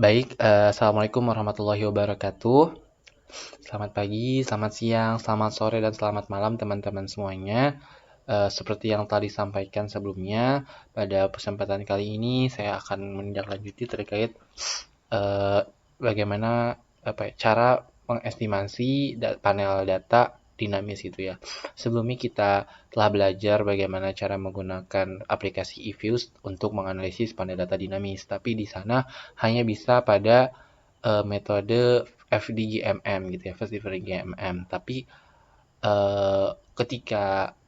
Baik, assalamualaikum warahmatullahi wabarakatuh. Selamat pagi, selamat siang, selamat sore, dan selamat malam teman-teman semuanya. Seperti yang telah disampaikan sebelumnya, pada kesempatan kali ini saya akan menindaklanjuti terkait eh, bagaimana cara mengestimasi panel data dinamis itu ya. Sebelumnya kita telah belajar bagaimana cara menggunakan aplikasi eViews untuk menganalisis panel data dinamis, tapi di sana hanya bisa pada metode FDGMM gitu ya, Fast Differential GMM. Tapi eh, ketika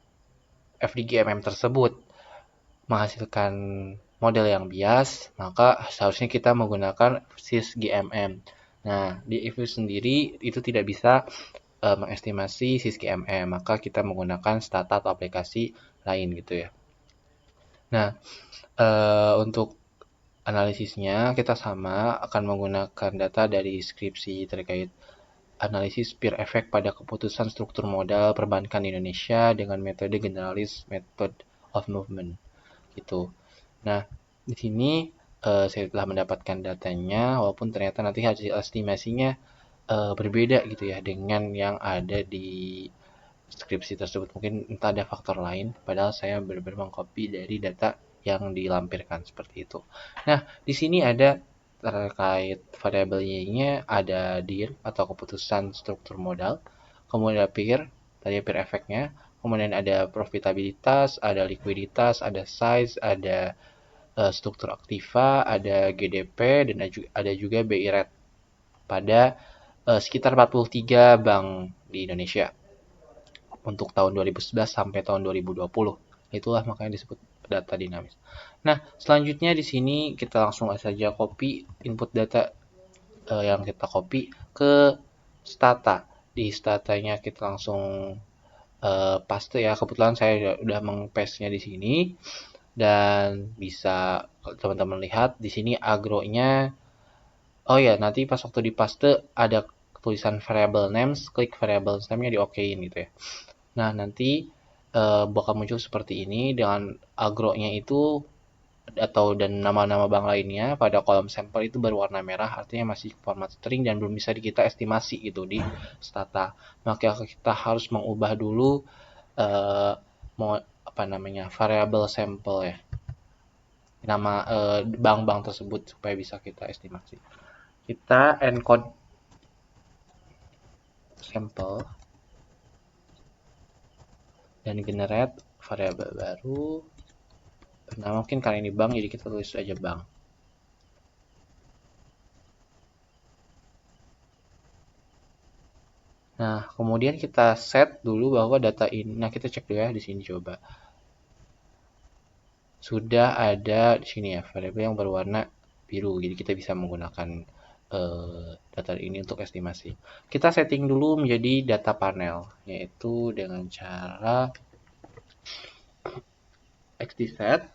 FDGMM tersebut menghasilkan model yang bias, maka seharusnya kita menggunakan SysGMM. Nah, di EView sendiri itu tidak bisa mengestimasi SysGMM, maka kita menggunakan stata atau aplikasi lain gitu ya. Nah, untuk analisisnya kita sama akan menggunakan data dari skripsi terkait analisis peer effect pada keputusan struktur modal perbankan di Indonesia dengan metode generalis method of movement gitu. Nah, di sini saya telah mendapatkan datanya walaupun ternyata nanti hasil estimasinya berbeda gitu ya dengan yang ada di skripsi tersebut. Mungkin entah ada faktor lain, padahal saya benar-benar mengcopy dari data yang dilampirkan seperti itu. Nah, di sini ada terkait variabel Y-nya ada dir atau keputusan struktur modal, kemudian ada peer, tadi peer effect-nya, kemudian ada profitabilitas, ada likuiditas, ada size, ada struktur aktiva, ada GDP, dan ada juga BI rate pada sekitar 43 bank di Indonesia untuk tahun 2011 sampai tahun 2020. Itulah makanya disebut data dinamis. Nah, selanjutnya di sini kita langsung saja copy input data yang kita copy ke stata. Di statanya kita langsung paste ya. Kebetulan saya udah meng-paste-nya di sini dan bisa teman-teman lihat di sini agronya. Oh ya, nanti pas waktu di paste ada tulisan variable names, klik variable name-nya di okein gitu ya. Nah, nanti bakal muncul seperti ini dengan agronya itu atau dan nama-nama bank lainnya pada kolom sampel itu berwarna merah, artinya masih format string dan belum bisa kita estimasi gitu di stata. Maka kita harus mengubah dulu eh, mau apa namanya variabel sampel ya, nama bank-bank tersebut supaya bisa kita estimasi. Kita encode sampel dan generate variabel baru. Nah, mungkin kali ini bank, jadi kita tulis aja bank. Nah, kemudian kita set dulu bahwa data ini, nah kita cek dulu ya di sini coba. Sudah ada di sini ya variabel yang berwarna biru, jadi kita bisa menggunakan data ini untuk estimasi. Kita setting dulu menjadi data panel, yaitu dengan cara xdset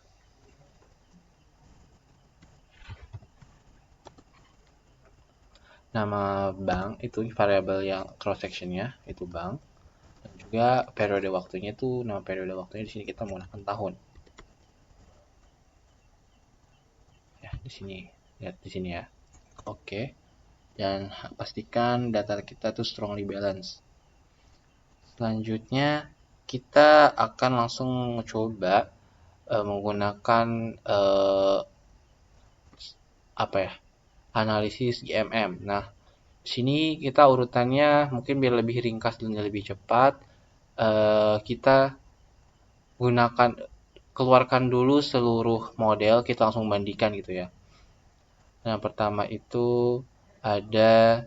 nama bank itu variabel yang cross sectionnya itu bank, dan juga periode waktunya itu nama periode waktunya di sini kita menggunakan tahun. Ya, di sini lihat di sini ya. Oke. Dan pastikan data kita itu strongly balanced. Selanjutnya kita akan langsung coba menggunakan apa ya, analisis GMM. Nah, di sini kita urutannya mungkin biar lebih ringkas dan lebih cepat, kita gunakan keluarkan dulu seluruh model, kita langsung bandingkan gitu ya. Nah, pertama itu ada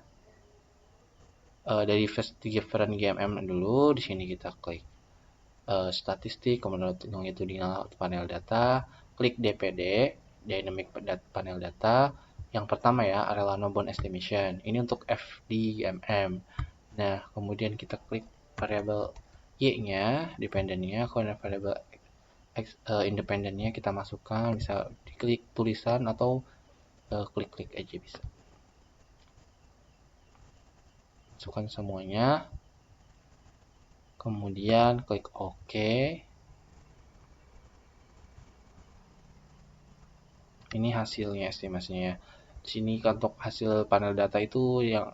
dari different GMM dulu. Di sini kita klik statistik, kemudian longitudinal panel data, klik DPD, dynamic panel data. Yang pertama ya, Arellano Bond Estimation. Ini untuk FDMM. Nah, kemudian kita klik variabel Y-nya, dependennya, kemudian variabel independennya kita masukkan, bisa diklik tulisan atau klik-klik aja bisa. Masukkan semuanya, kemudian klik OK. Ini hasilnya estimasinya. Di sini untuk hasil panel data itu yang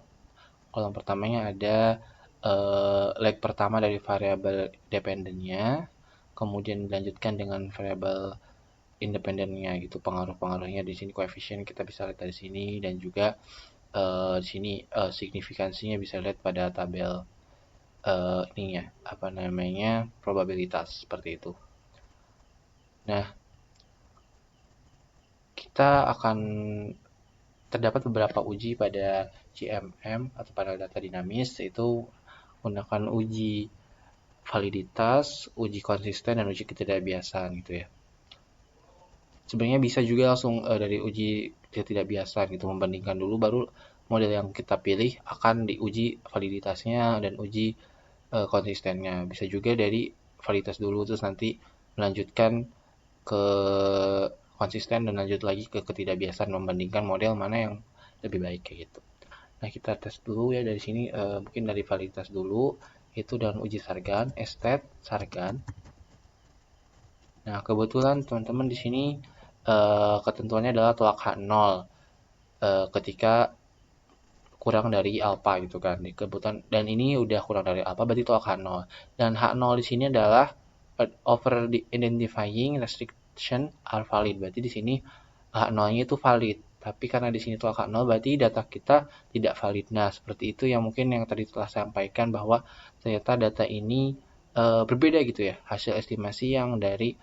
kolom pertamanya ada leg pertama dari variabel dependennya, kemudian dilanjutkan dengan variabel independennya gitu, pengaruh-pengaruhnya di sini koefisien kita bisa lihat dari sini, dan juga di sini signifikansinya bisa lihat pada tabel ininya apa namanya probabilitas seperti itu. Nah, kita akan terdapat beberapa uji pada GMM atau panel data dinamis, yaitu menggunakan uji validitas, uji konsisten, dan uji ketidakbiasaan gitu ya. Sebenarnya bisa juga langsung dari uji ketidakbiasaan gitu, membandingkan dulu baru model yang kita pilih akan diuji validitasnya dan uji konsistennya. Bisa juga dari validitas dulu terus nanti melanjutkan ke konsisten dan lanjut lagi ke ketidakbiasaan, membandingkan model mana yang lebih baik kayak gitu. Nah, kita tes dulu ya dari sini, mungkin dari validitas dulu, itu dengan uji Sargan, estet Sargan. Nah, kebetulan teman-teman di sini ketentuannya adalah tolak H0 ketika kurang dari alpha gitu kan. Kebetulan dan ini udah kurang dari alpha berarti tolak H0. Dan H0 di sini adalah over identifying restriction are valid. Berarti di sini H0-nya itu valid. Tapi karena di sini tolak H0 berarti data kita tidak valid. Nah, seperti itu yang mungkin yang tadi telah saya sampaikan bahwa ternyata data ini berbeda gitu ya. Hasil estimasi yang dari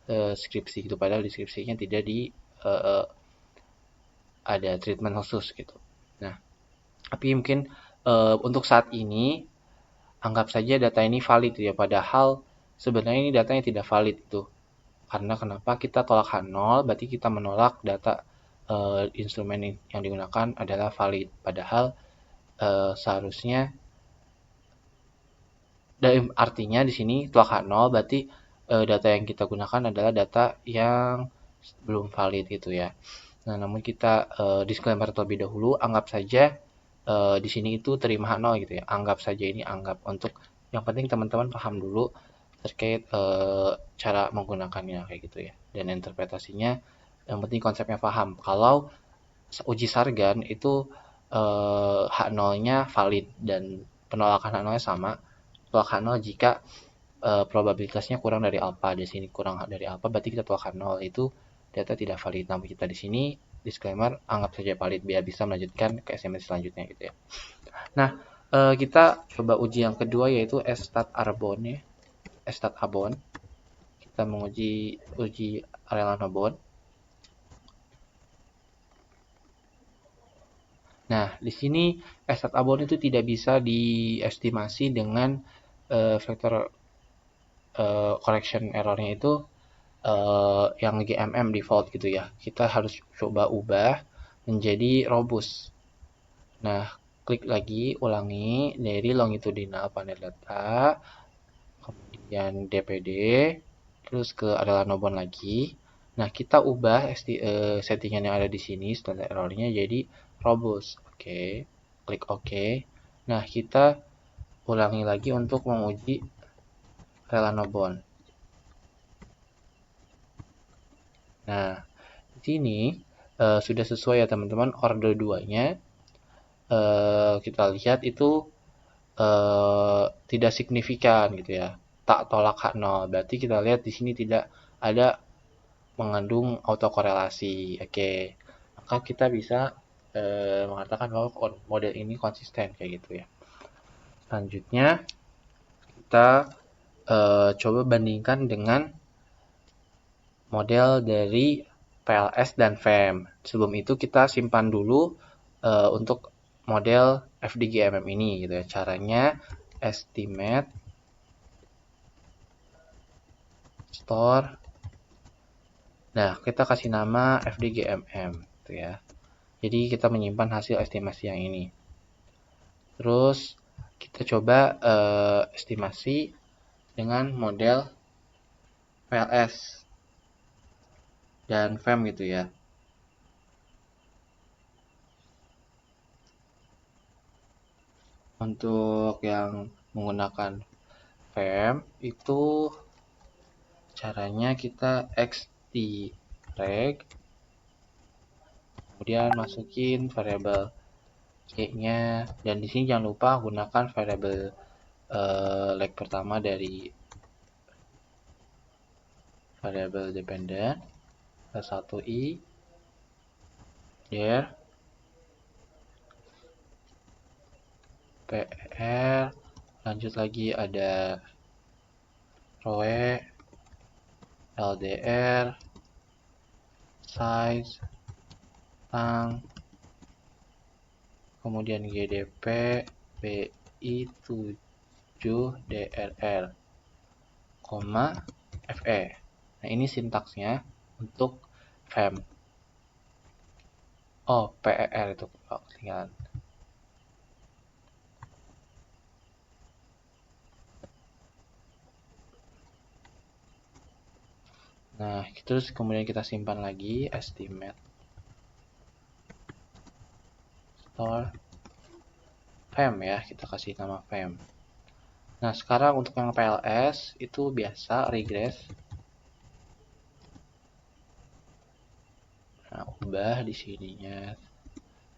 skripsi gitu. Padahal di skripsinya tidak di ada treatment khusus gitu. Nah, tapi mungkin untuk saat ini anggap saja data ini valid ya, padahal sebenarnya ini datanya tidak valid itu. Karena kenapa kita tolak H0, berarti kita menolak data instrumen yang digunakan adalah valid. Padahal seharusnya dan artinya di sini tolak H0 berarti data yang kita gunakan adalah data yang belum valid gitu ya. Nah, namun kita disclaimer terlebih dahulu, anggap saja di sini itu terima H0 gitu ya. Anggap saja ini anggap untuk yang penting teman-teman paham dulu terkait cara menggunakannya kayak gitu ya. Dan interpretasinya yang penting konsepnya paham. Kalau uji Sargan itu H0-nya valid dan penolakan H0-nya sama. Tolak H0 jika probabilitasnya kurang dari alpha. Di sini kurang dari alpha berarti kita tolak H0 itu data tidak valid. Namun kita di sini disclaimer anggap saja valid biar bisa melanjutkan ke SMS selanjutnya gitu ya. Nah, kita coba uji yang kedua yaitu Estat Arbon ya. Estat Arbon. Kita menguji Arellano-Bond. Nah, di sini Estat Arbon itu tidak bisa diestimasi dengan vektor correction errornya itu yang GMM default gitu ya. Kita harus coba ubah menjadi robust. Nah, klik lagi, ulangi dari longitudinal panel data, kemudian DPD, terus ke Arellano-Bond lagi. Nah, kita ubah settingan yang ada di sini standard errornya jadi robust. Oke, klik OK. Nah, kita ulangi lagi untuk menguji Arellano-Bond. Nah, di sini sudah sesuai ya teman-teman, order 2-nya kita lihat itu tidak signifikan gitu ya, tak tolak H0. Berarti kita lihat di sini tidak ada mengandung autokorelasi. Oke, maka kita bisa mengatakan bahwa model ini konsisten kayak gitu ya. Selanjutnya kita coba bandingkan dengan model dari PLS dan FEM. Sebelum itu kita simpan dulu untuk model FDGMM ini gitu ya. Caranya estimate store. Nah, kita kasih nama FDGMM gitu ya. Jadi kita menyimpan hasil estimasi yang ini. Terus kita coba estimasi dengan model PLS dan FEM gitu ya. Untuk yang menggunakan FEM itu caranya kita extract, kemudian masukin variabel y-nya, dan di sini jangan lupa gunakan variabel leg pertama dari variabel dependent satu-i there pr, lanjut lagi ada roe, ldr, size, tang, kemudian gdp, pi7drr, koma, fe. Nah, ini sintaksnya untuk fem. Oh, per itu ketinggalan. Nah, terus kemudian kita simpan lagi estimate store fem ya, kita kasih nama fem. Nah, sekarang untuk yang PLS itu biasa regress. Nah, ubah di sininya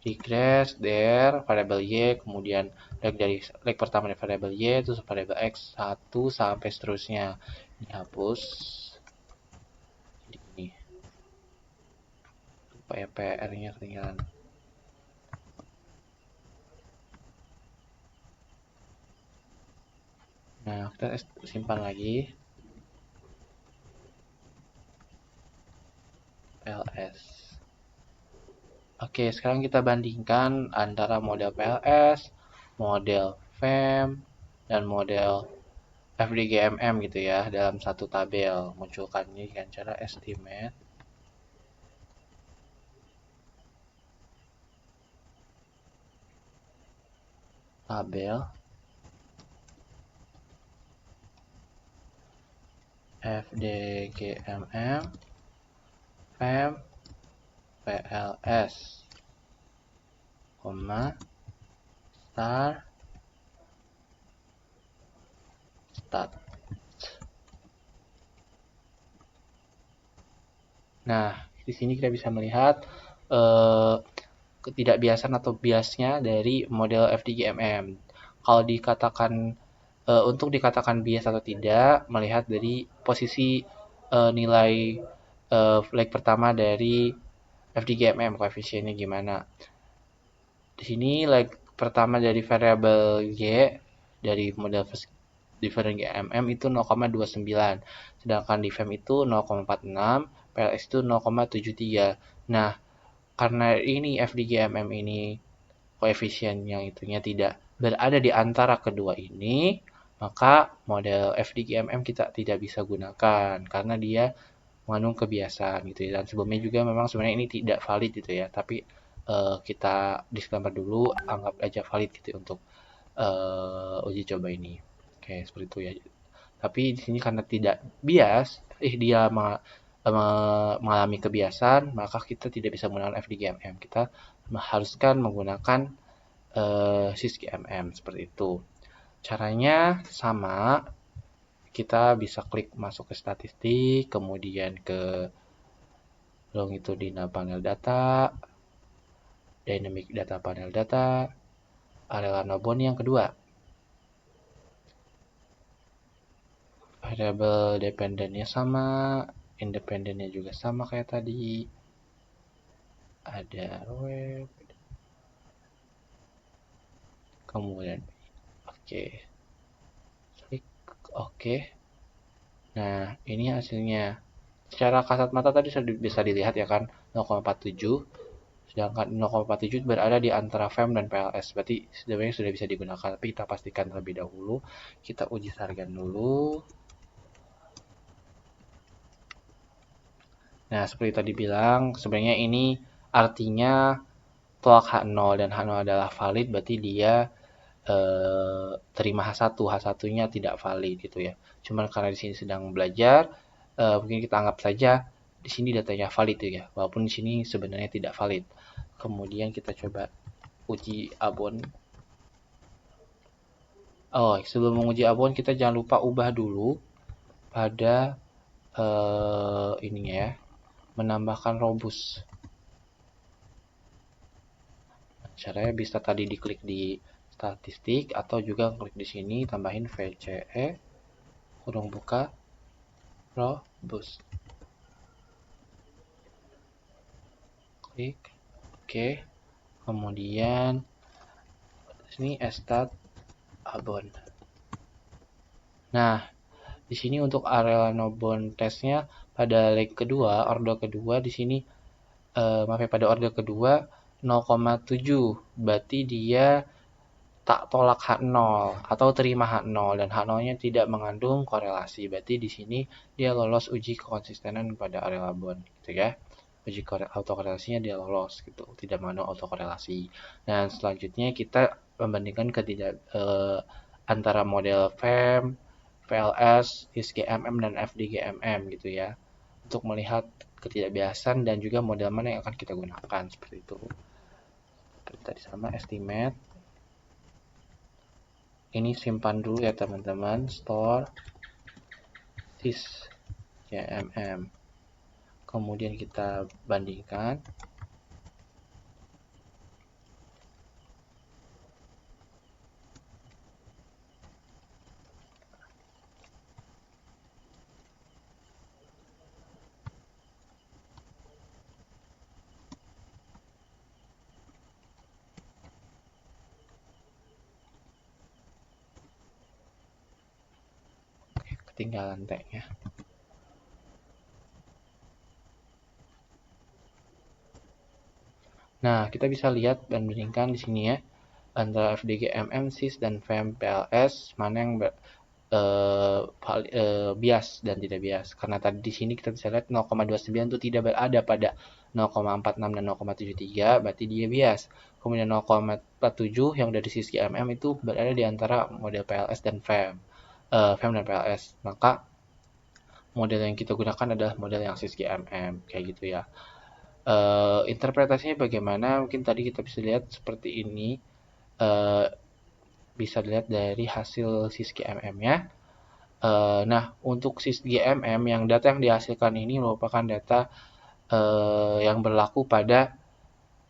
regress there variabel y, kemudian leg pertama dari variabel y, terus variabel x 1 sampai seterusnya. Dihapus. Jadi ini. Supaya PR-nya ketinggalan. Nah, kita simpan lagi. PLS. Oke, sekarang kita bandingkan antara model PLS, model FEM, dan model FDGMM gitu ya, dalam satu tabel. Munculkannya dengan cara estimate tabel FDGMM FEM PLS, star stat. Nah, di sini kita bisa melihat ketidakbiasaan atau biasnya dari model FDGMM. Kalau dikatakan untuk dikatakan bias atau tidak, melihat dari posisi nilai leg pertama dari FDGMM, koefisiennya gimana. Di sini leg pertama dari variabel y dari model different GMM itu 0,29, sedangkan di FEM itu 0,46, PLS itu 0,73. Nah, karena ini FDGMM ini koefisien yang itunya tidak berada di antara kedua ini, maka model FDGMM kita tidak bisa gunakan karena dia mengandung kebiasaan gitu ya. Dan sebelumnya juga memang sebenarnya ini tidak valid gitu ya, tapi kita disclaimer dulu, anggap aja valid gitu ya untuk uji coba ini. Oke, seperti itu ya. Tapi di sini karena tidak bias, dia mengalami kebiasaan, maka kita tidak bisa menggunakan FDGMM. Kita haruskan menggunakan sysGMM seperti itu. Caranya sama, kita bisa klik masuk ke statistik, kemudian ke longitudinal panel data, dynamic data panel data, area Nobon yang kedua. Variabel dependennya sama, independennya juga sama kayak tadi. Ada web, kemudian oke, klik oke. Nah, ini hasilnya. Secara kasat mata tadi bisa dilihat ya kan, 0,47. Sedangkan 0,47 berada di antara FEM dan PLS. Berarti sebenarnya sudah bisa digunakan. Tapi kita pastikan terlebih dahulu. Kita uji sargan dulu. Nah, seperti tadi bilang, sebenarnya ini artinya tolak H0 dan H0 adalah valid, berarti dia terima H1. H1-nya tidak valid gitu ya. Cuman karena di sini sedang belajar, mungkin kita anggap saja di sini datanya valid ya, walaupun di sini sebenarnya tidak valid. Kemudian kita coba uji abon. Oh, sebelum menguji abon kita jangan lupa ubah dulu pada ininya ya, menambahkan robust. Caranya bisa tadi diklik di statistik atau juga klik di sini tambahin VCE kurung buka robust. Klik oke. Kemudian sini start abon. Nah, di sini untuk area nobon testnya pada leg kedua, order kedua di sini maaf ya, pada order kedua 0,7. Berarti dia tak tolak H0 atau terima H0 dan H0-nya tidak mengandung korelasi. Berarti di sini dia lolos uji kekonsistenan pada area labon gitu ya. Uji autokorelasinya dia lolos gitu, tidak mengandung autokorelasi. Dan selanjutnya kita membandingkan antara model FEM, VLS, ISGMM dan FDGMM gitu ya. Untuk melihat ketidakbiasan dan juga model mana yang akan kita gunakan seperti itu. Seperti tadi sama estimate. Ini simpan dulu ya teman-teman, store sysgmm. Kemudian kita bandingkan. Oke, ketinggalan tag-nya. Nah, kita bisa lihat dan bandingkan di sini ya antara FDGMM, SIS dan FEM PLS mana yang bias dan tidak bias. Karena tadi di sini kita bisa lihat 0,29 itu tidak berada pada 0,46 dan 0,73, berarti dia bias. Kemudian 0,47 yang dari sisi MM itu berada di antara model PLS dan FEM. FEM dan PLS. Maka model yang kita gunakan adalah model yang sisi MM kayak gitu ya. Interpretasinya bagaimana? Mungkin tadi kita bisa lihat seperti ini. Bisa dilihat dari hasil sysGMM-nya. Nah, untuk sysGMM yang data yang dihasilkan ini merupakan data yang berlaku pada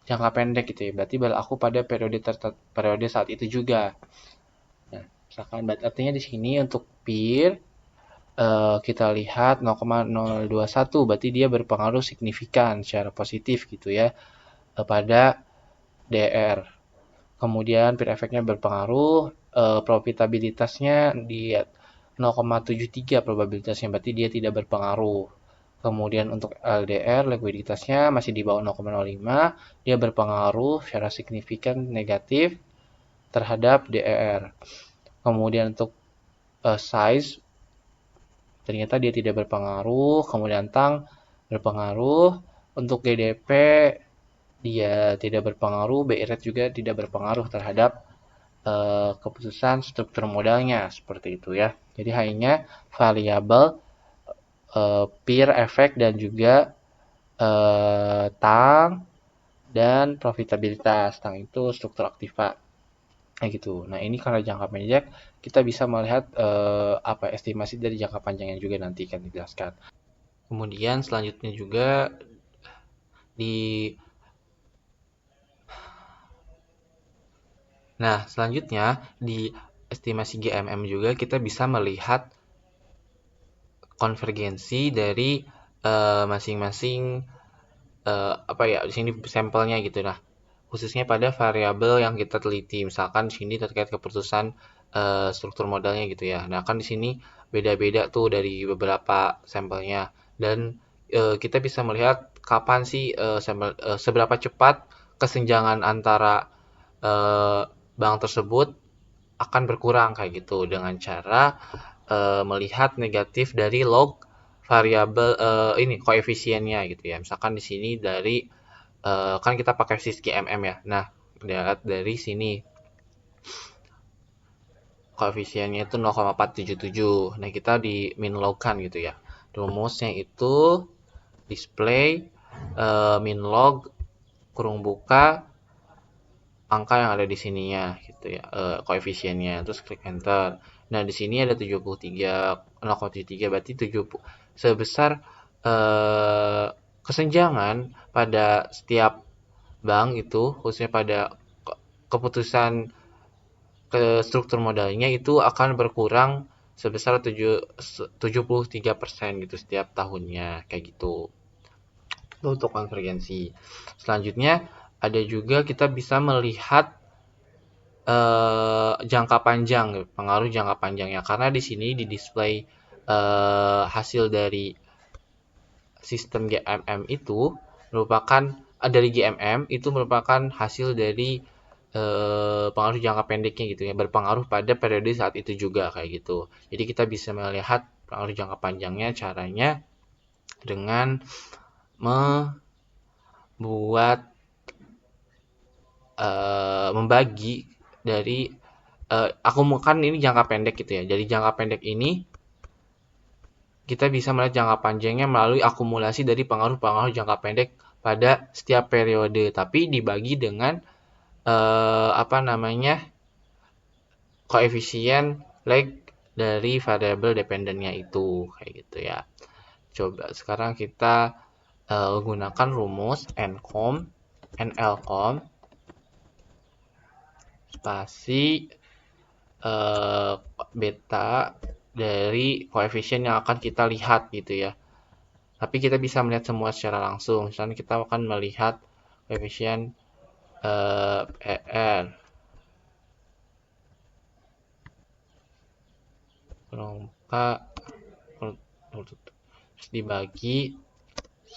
jangka pendek gitu ya. Berarti berlaku pada periode saat itu juga. Nah, misalkan artinya di sini untuk peer kita lihat 0,021 berarti dia berpengaruh signifikan secara positif gitu ya pada DR. Kemudian peer effect-nya berpengaruh, profitabilitasnya di 0,73 probabilitasnya, berarti dia tidak berpengaruh. Kemudian untuk LDR, likuiditasnya masih di bawah 0,05, dia berpengaruh secara signifikan negatif terhadap DER. Kemudian untuk size, ternyata dia tidak berpengaruh. Kemudian TANG berpengaruh. Untuk GDP, dia tidak berpengaruh. BI rate juga tidak berpengaruh terhadap keputusan struktur modalnya seperti itu ya. Jadi hanya variabel peer effect dan juga TANG dan profitabilitas. TANG itu struktur aktiva kayak gitu. Nah, ini karena jangka pendek kita bisa melihat apa estimasi dari jangka panjangnya juga nanti akan dijelaskan. Kemudian selanjutnya juga di Nah, selanjutnya di estimasi GMM juga kita bisa melihat konvergensi dari masing-masing apa ya di sini sampelnya gitu. Nah, khususnya pada variabel yang kita teliti. Misalkan di sini terkait keputusan struktur modalnya gitu ya. Nah, kan di sini beda-beda tuh dari beberapa sampelnya dan kita bisa melihat kapan sih seberapa cepat kesenjangan antara bank tersebut akan berkurang kayak gitu dengan cara melihat negatif dari log variabel ini koefisiennya gitu ya. Misalkan di sini dari kan kita pakai sysGMM ya. Nah, lihat dari sini koefisiennya itu 0,477. Nah, kita di min log-kan gitu ya. Rumusnya itu display min log kurung buka angka yang ada di sininya gitu ya, koefisiennya. Terus klik enter. Nah, di sini ada 0,73 berarti 70 sebesar kesenjangan pada setiap bank itu khususnya pada keputusan ke struktur modalnya itu akan berkurang sebesar 73% gitu setiap tahunnya kayak gitu. Itu untuk konvergensi. Selanjutnya ada juga kita bisa melihat jangka panjang, pengaruh jangka panjangnya, karena di sini di display hasil dari sistem GMM itu merupakan dari GMM itu merupakan hasil dari pengaruh jangka pendeknya gitu ya, berpengaruh pada periode saat itu juga kayak gitu. Jadi kita bisa melihat pengaruh jangka panjangnya caranya dengan membuat membagi dari aku kan ini jangka pendek gitu ya. Jadi jangka pendek ini kita bisa melihat jangka panjangnya melalui akumulasi dari pengaruh-pengaruh jangka pendek pada setiap periode, tapi dibagi dengan koefisien lag dari variabel dependennya itu kayak gitu ya. Coba sekarang kita gunakan rumus NLCOM spasi beta dari koefisien yang akan kita lihat gitu ya. Tapi kita bisa melihat semua secara langsung. Misalnya kita akan melihat koefisien ER kurung buka terus dibagi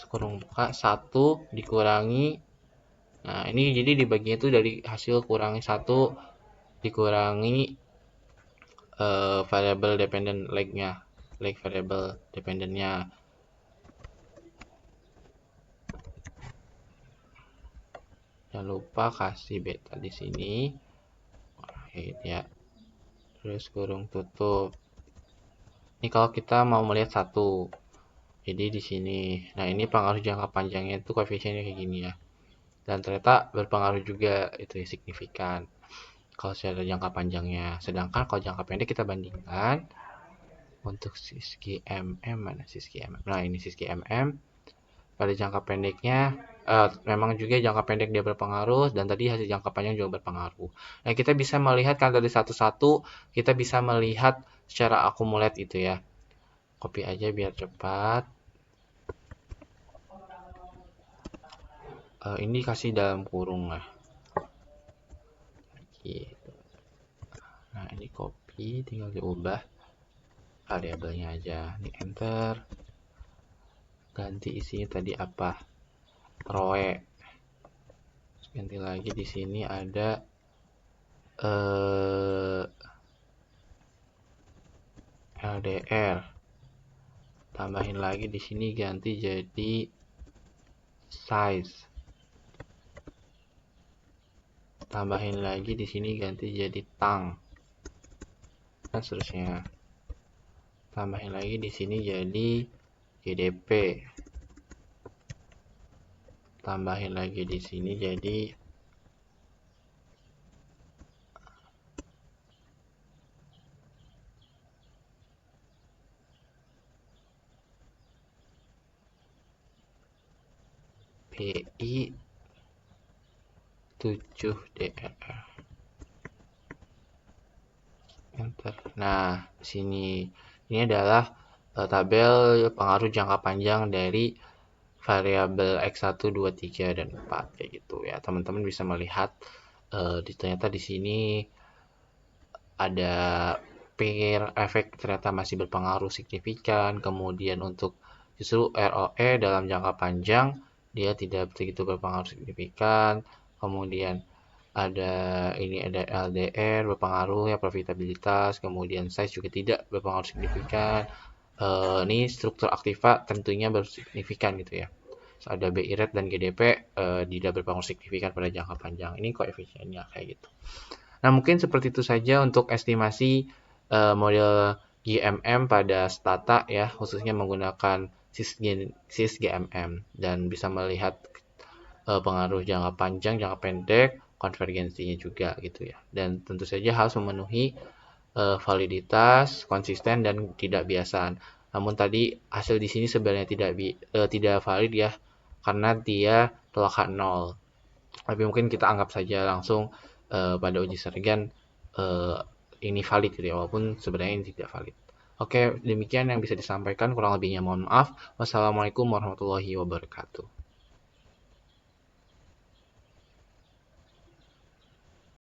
kurung buka 1 dikurangi. Nah, ini jadi dibagi itu dari hasil kurangi 1 dikurangi variable dependent lag-nya, lag variable dependentnya. Jangan lupa kasih beta di sini. Ya. Terus kurung tutup. Ini kalau kita mau melihat 1. Jadi di sini. Nah, ini pengaruh jangka panjangnya itu koefisiennya kayak gini ya. Dan ternyata berpengaruh juga itu ya, signifikan kalau secara jangka panjangnya. Sedangkan kalau jangka pendek kita bandingkan untuk sisgi MM, mana sisgi MM? Nah, ini sisgi MM. Pada jangka pendeknya memang juga jangka pendek dia berpengaruh dan tadi hasil jangka panjang juga berpengaruh. Nah, kita bisa melihat kan dari satu-satu kita bisa melihat secara akumulat itu ya. Copy aja biar cepat. Ini kasih dalam kurung lah. Gitu. Nah, ini copy tinggal diubah variabelnya aja. Ini enter. Ganti isinya tadi apa? Roe. Ganti lagi di sini ada LDR. Tambahin lagi di sini ganti jadi size. Tambahin lagi di sini ganti jadi tang. Dan seterusnya. Tambahin lagi di sini jadi GDP. Tambahin lagi di sini jadi PI 7DRR. Enter. Nah, sini ini adalah tabel pengaruh jangka panjang dari variabel X1, 2, 3 dan 4 kayak gitu ya. Teman-teman bisa melihat ternyata di sini ada pair efek ternyata masih berpengaruh signifikan. Kemudian untuk justru ROE dalam jangka panjang dia tidak begitu berpengaruh signifikan. Kemudian ada LDR berpengaruh ya, profitabilitas, kemudian size juga tidak berpengaruh signifikan. Ini struktur aktiva tentunya bersignifikan gitu ya. So, ada BI rate dan GDP tidak berpengaruh signifikan pada jangka panjang. Ini koefisiennya kayak gitu. Nah, mungkin seperti itu saja untuk estimasi model GMM pada stata ya, khususnya menggunakan SysGMM dan bisa melihat pengaruh jangka panjang, jangka pendek, konvergensinya juga gitu ya. Dan tentu saja harus memenuhi validitas, konsisten dan tidak biasaan. Namun tadi hasil di sini sebenarnya tidak valid ya karena dia telah 0. Tapi mungkin kita anggap saja langsung pada uji Sergen ini valid gitu ya, walaupun sebenarnya ini tidak valid. Oke, demikian yang bisa disampaikan, kurang lebihnya mohon maaf. Wassalamualaikum warahmatullahi wabarakatuh.